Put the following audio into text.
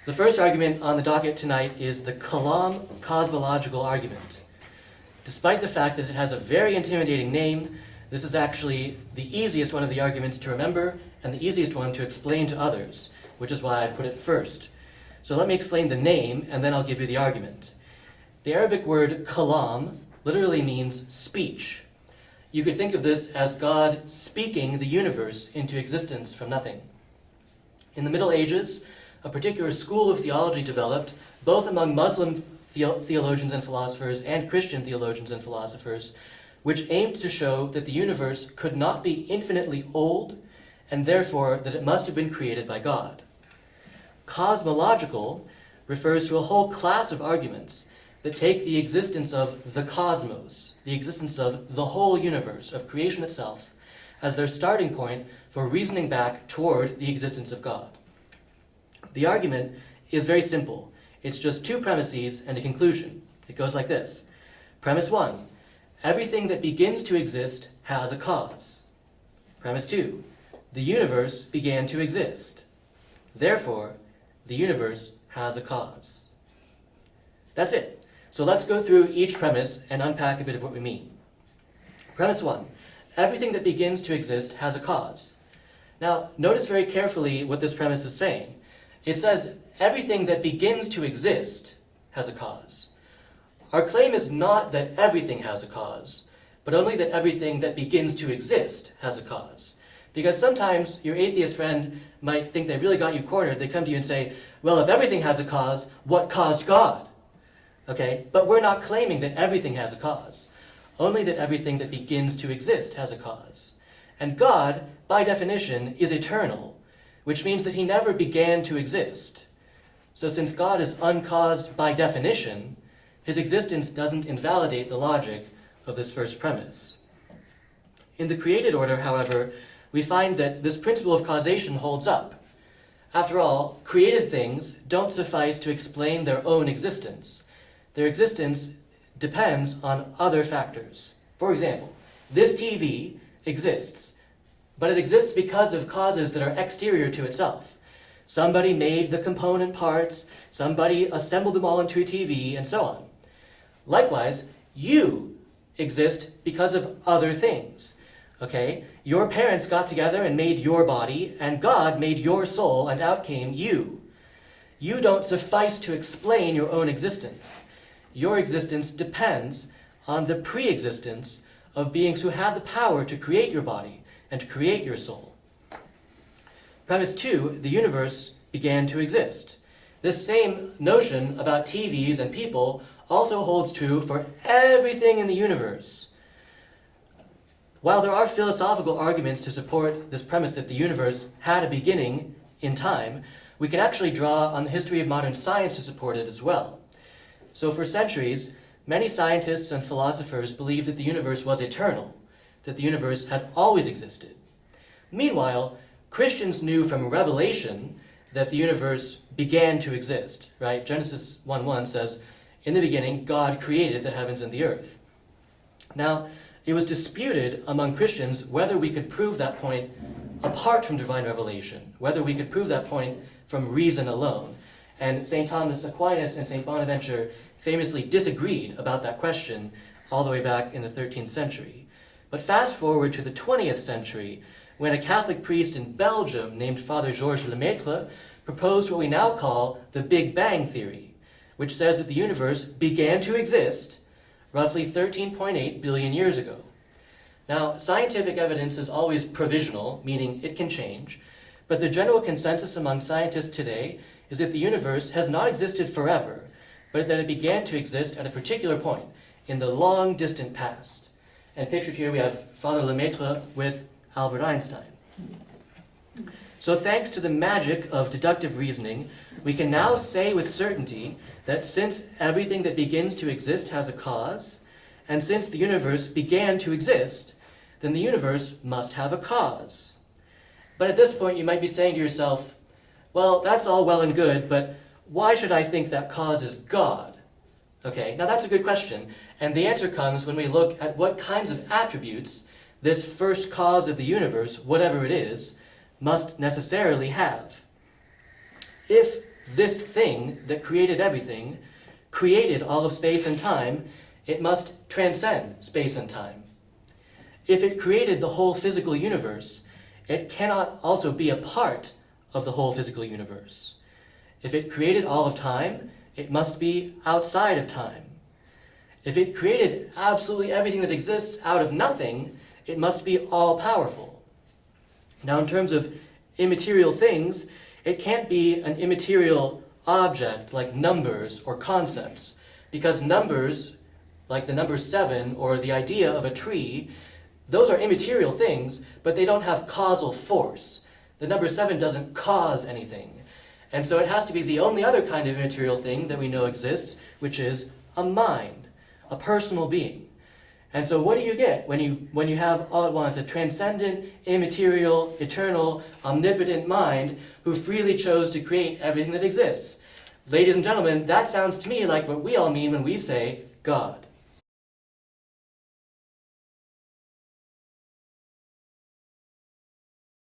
The first argument on the docket tonight is the Kalām cosmological argument. Despite the fact that it has a very intimidating name, this is actually the easiest one of the arguments to remember and the easiest one to explain to others, which is why I put it first. So let me explain the name and then I'll give you the argument. The Arabic word Kalām literally means speech. You could think of this as God speaking the universe into existence from nothing. In the Middle Ages, a particular school of theology developed, both among Muslim theologians and philosophers and Christian theologians and philosophers, which aimed to show that the universe could not be infinitely old, and therefore that it must have been created by God. Cosmological refers to a whole class of arguments that take the existence of the cosmos, the existence of the whole universe, of creation itself, as their starting point for reasoning back toward the existence of God. The argument is very simple. It's just two premises and a conclusion. It goes like this. Premise 1, everything that begins to exist has a cause. Premise 2, the universe began to exist. Therefore, the universe has a cause. That's it. So let's go through each premise and unpack a bit of what we mean. Premise 1, everything that begins to exist has a cause. Now, notice very carefully what this premise is saying. It says everything that begins to exist has a cause. Our claim is not that everything has a cause, but only that everything that begins to exist has a cause. Because sometimes your atheist friend might think they really got you cornered. They come to you and say, well, if everything has a cause, what caused God? Okay, but we're not claiming that everything has a cause, only that everything that begins to exist has a cause. And God, by definition, is eternal, which means that he never began to exist. So since God is uncaused by definition, his existence doesn't invalidate the logic of this first premise. In the created order, however, we find that this principle of causation holds up. After all, created things don't suffice to explain their own existence. Their existence depends on other factors. For example, this TV exists, but it exists because of causes that are exterior to itself. Somebody made the component parts, somebody assembled them all into a TV, and so on. Likewise, you exist because of other things. Okay? Your parents got together and made your body, and God made your soul, and out came you. You don't suffice to explain your own existence. Your existence depends on the pre-existence of beings who had the power to create your body and to create your soul. Premise 2, the universe began to exist. This same notion about TVs and people also holds true for everything in the universe. While there are philosophical arguments to support this premise that the universe had a beginning in time, we can actually draw on the history of modern science to support it as well. So for centuries, many scientists and philosophers believed that the universe was eternal, that the universe had always existed. Meanwhile, Christians knew from Revelation that the universe began to exist, right? Genesis 1:1 says, in the beginning, God created the heavens and the earth. Now, it was disputed among Christians whether we could prove that point apart from divine revelation, whether we could prove that point from reason alone. And St. Thomas Aquinas and St. Bonaventure famously disagreed about that question all the way back in the 13th century. But fast forward to the 20th century, when a Catholic priest in Belgium named Father Georges Lemaitre proposed what we now call the Big Bang theory, which says that the universe began to exist roughly 13.8 billion years ago. Now, scientific evidence is always provisional, meaning it can change, but the general consensus among scientists today is that the universe has not existed forever, but that it began to exist at a particular point in the long distant past. And pictured here we have Father Lemaitre with Albert Einstein. So thanks to the magic of deductive reasoning, we can now say with certainty that since everything that begins to exist has a cause, and since the universe began to exist, then the universe must have a cause. But at this point you might be saying to yourself, well, that's all well and good, but why should I think that cause is God? Okay, now that's a good question, and the answer comes when we look at what kinds of attributes this first cause of the universe, whatever it is, must necessarily have. If this thing that created everything, created all of space and time, it must transcend space and time. If it created the whole physical universe, it cannot also be a part of the whole physical universe. If it created all of time, it must be outside of time. If it created absolutely everything that exists out of nothing, it must be all-powerful. Now, in terms of immaterial things, it can't be an immaterial object like numbers or concepts, because numbers, like the number 7 or the idea of a tree, those are immaterial things, but they don't have causal force. The number 7 doesn't cause anything. And so it has to be the only other kind of immaterial thing that we know exists, which is a mind, a personal being. And so what do you get when you have all at once a transcendent, immaterial, eternal, omnipotent mind who freely chose to create everything that exists? Ladies and gentlemen, that sounds to me like what we all mean when we say God.